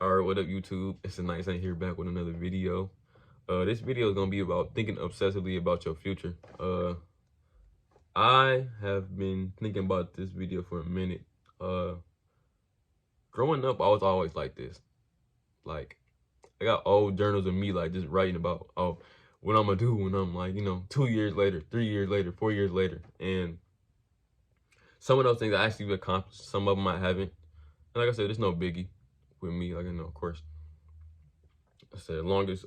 Alright, what up YouTube? It's a nice ain't here back with another video. This video is gonna be about thinking obsessively about your future. I have been thinking about this video for a minute. Growing up, I was always like this. Like, I got old journals of me like just writing about what I'm gonna do when I'm like, 2 years later, 3 years later, 4 years later. And some of those things I actually accomplished, some of them I haven't. And like I said, there's no biggie with me. Like, of course, I said, as long as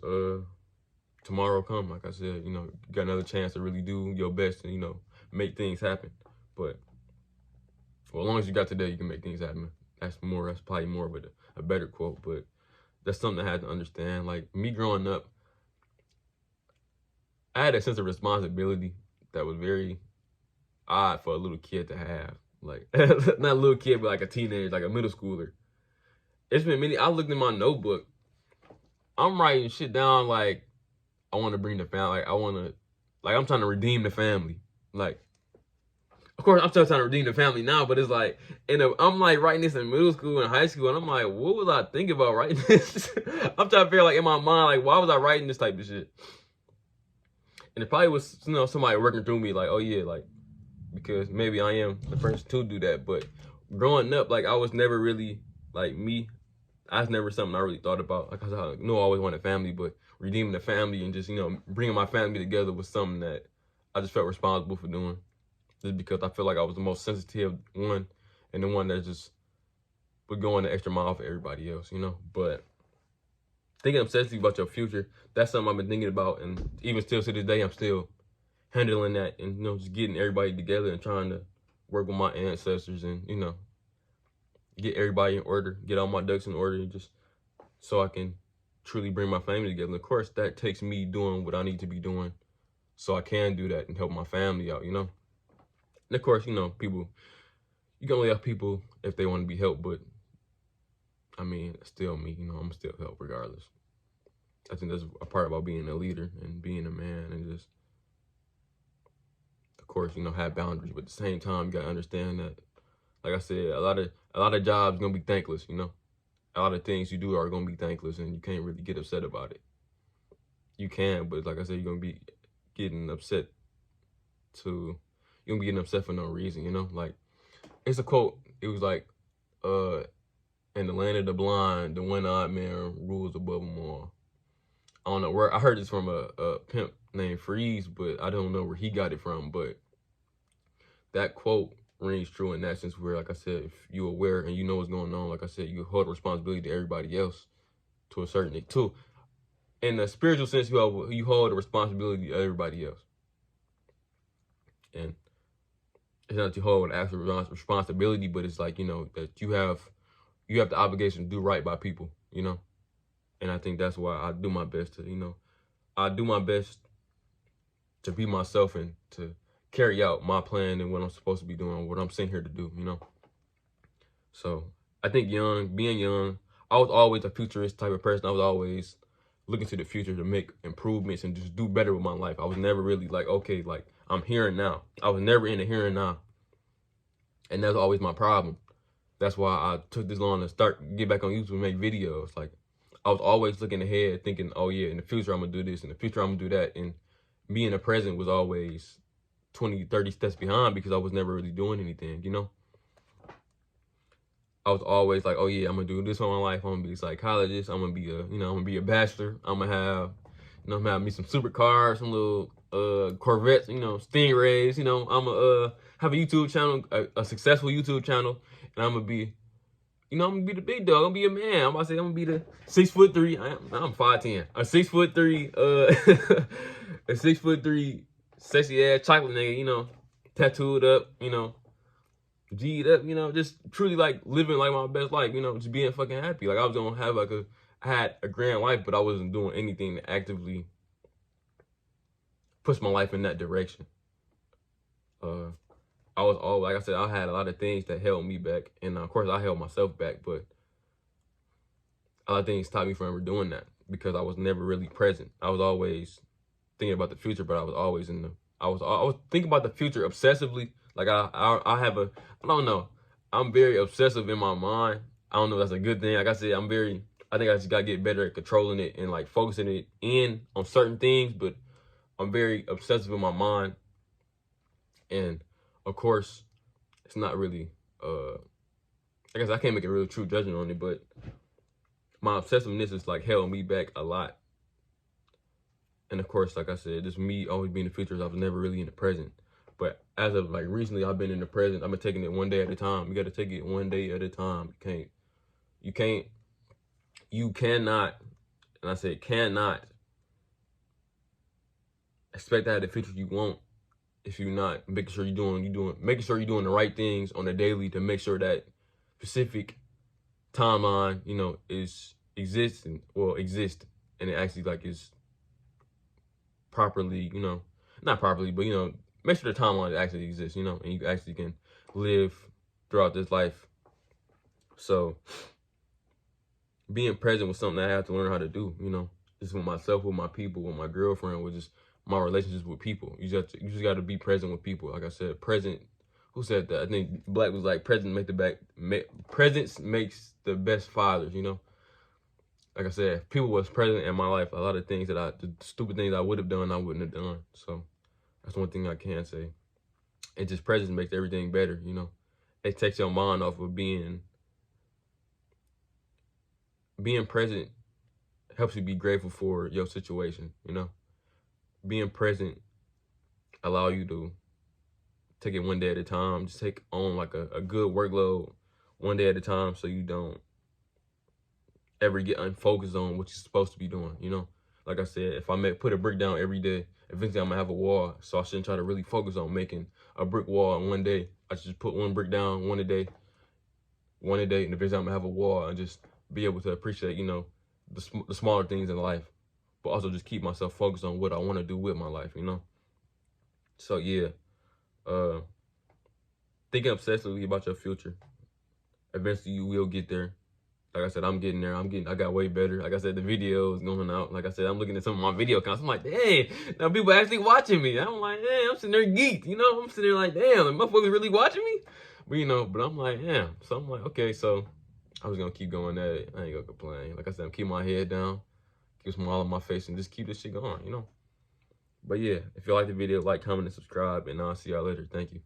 tomorrow come, like I said, you got another chance to really do your best and, make things happen. But well, as long as you got today, you can make things happen. That's probably more of a better quote, but that's something I had to understand. Like, me growing up, I had a sense of responsibility that was very odd for a little kid to have. Like, not a little kid, but like a teenager, like a middle schooler. It's been I looked in my notebook, I'm writing shit down like, I want to bring the family, I'm trying to redeem the family. Like, of course, I'm still trying to redeem the family now, but it's like, I'm like writing this in middle school and high school, and I'm like, what was I thinking about writing this? I'm trying to figure, like, in my mind, like, why was I writing this type of shit? And it probably was, somebody working through me, like, oh yeah, like, because maybe I am the person to do that. But growing up, like, I was never really, like, me. That's never something I really thought about. Like, I know I always wanted family, but redeeming the family and just, bringing my family together was something that I just felt responsible for doing. Just because I feel like I was the most sensitive one and the one that just would go in the extra mile for everybody else, But thinking obsessively about your future, that's something I've been thinking about. And even still to this day, I'm still handling that and, just getting everybody together and trying to work with my ancestors and, get everybody in order, get all my ducks in order, just so I can truly bring my family together. And of course, that takes me doing what I need to be doing so I can do that and help my family out, And of course, people, you can only help people if they want to be helped, but I mean, still me, I'm still help regardless. I think that's a part about being a leader and being a man, and just, of course, have boundaries, but at the same time, you gotta understand that, like I said, a lot of jobs gonna be thankless, A lot of things you do are gonna be thankless, and you can't really get upset about it. You can, but like I said, you're gonna be getting upset you're gonna be getting upset for no reason, Like, it's a quote, it was like, in the land of the blind, the one-eyed man rules above them all. I don't know where, I heard this from a pimp named Freeze, but I don't know where he got it from, but that quote rings true in that sense where, like I said, if you're aware and you know what's going on, like I said, you hold responsibility to everybody else to a certain extent too. In the spiritual sense, you hold the responsibility to everybody else. And it's not that you hold actual responsibility, but it's like, that you have the obligation to do right by people, And I think that's why I do my best to, I do my best to be myself and to carry out my plan and what I'm supposed to be doing, what I'm sent here to do, So I think being young, I was always a futurist type of person. I was always looking to the future to make improvements and just do better with my life. I was never really like, okay, like, I'm here and now. I was never in the here and now. And that's always my problem. That's why I took this long to get back on YouTube and make videos. Like, I was always looking ahead thinking, oh yeah, in the future I'm gonna do this, in the future I'm gonna do that. And me in the present was always 20, 30 steps behind because I was never really doing anything, I was always like, oh yeah, I'm gonna do this for my life. I'm gonna be a psychologist. I'm gonna be I'm gonna be a bachelor. I'm gonna have, I'm gonna have me some supercars, some little Corvettes, Stingrays. I'm gonna have a YouTube channel, a successful YouTube channel, and I'm gonna be, I'm gonna be the big dog. I'm gonna be a man. I'm gonna be the 6'3". I'm 5'10". A 6'3", a 6'3", sexy ass chocolate nigga, tattooed up, G'd up, just truly like living like my best life, just being fucking happy. Like, I was gonna have I had a grand life, but I wasn't doing anything to actively push my life in that direction. I was all, like I said, I had a lot of things that held me back, and of course I held myself back, but a lot of things stopped me from ever doing that because I was never really present. I was always thinking about the future, but I was always I was thinking about the future obsessively. Like, I don't know. I'm very obsessive in my mind. I don't know if that's a good thing. Like I said, I'm very I think I just gotta get better at controlling it and like focusing it in on certain things. But I'm very obsessive with my mind, and of course, it's not really. I guess I can't make a real true judgment on it, but my obsessiveness has like held me back a lot. And of course, like I said, just me always being in the future, I was never really in the present. But as of like recently, I've been in the present. I've been taking it one day at a time. You got to take it one day at a time. You cannot, and I said cannot expect to have the future you want if you're not making sure you're doing the right things on a daily to make sure that specific timeline, exists and it actually like is properly, not properly, but make sure the timeline actually exists, and you actually can live throughout this life. So being present was something that I had to learn how to do, just with myself, with my people, with my girlfriend, with just my relationships with people. You just got to be present with people. Like I said, present. Who said that? I think Black was like, presence makes the best fathers. Like I said, if people was present in my life, a lot of things the stupid things I would have done, I wouldn't have done. So that's one thing I can say. And just presence makes everything better. It takes your mind off of being present. Helps you be grateful for your situation. Being present allow you to take it one day at a time. Just take on like a good workload one day at a time, so you don't ever get unfocused on what you're supposed to be doing. Like I said, if I put a brick down every day, eventually I'm gonna have a wall. So I shouldn't try to really focus on making a brick wall in one day. I should just put one brick down one a day, and eventually I'm gonna have a wall and just be able to appreciate, the smaller things in life, but also just keep myself focused on what I want to do with my life. So yeah, thinking obsessively about your future. Eventually you will get there. Like I said, I'm getting there. I got way better. Like I said, the video is going out. Like I said, I'm looking at some of my video accounts. I'm like, dang, now people actually watching me. I'm like, damn, I'm sitting there geeked, I'm sitting there like, damn, the motherfuckers really watching me? But I'm like, damn. So I'm like, okay, so I was gonna keep going at it. I ain't gonna complain. Like I said, I'm keeping my head down, keep a smile on my face, and just keep this shit going, But yeah, if you like the video, like, comment, and subscribe, and I'll see y'all later. Thank you.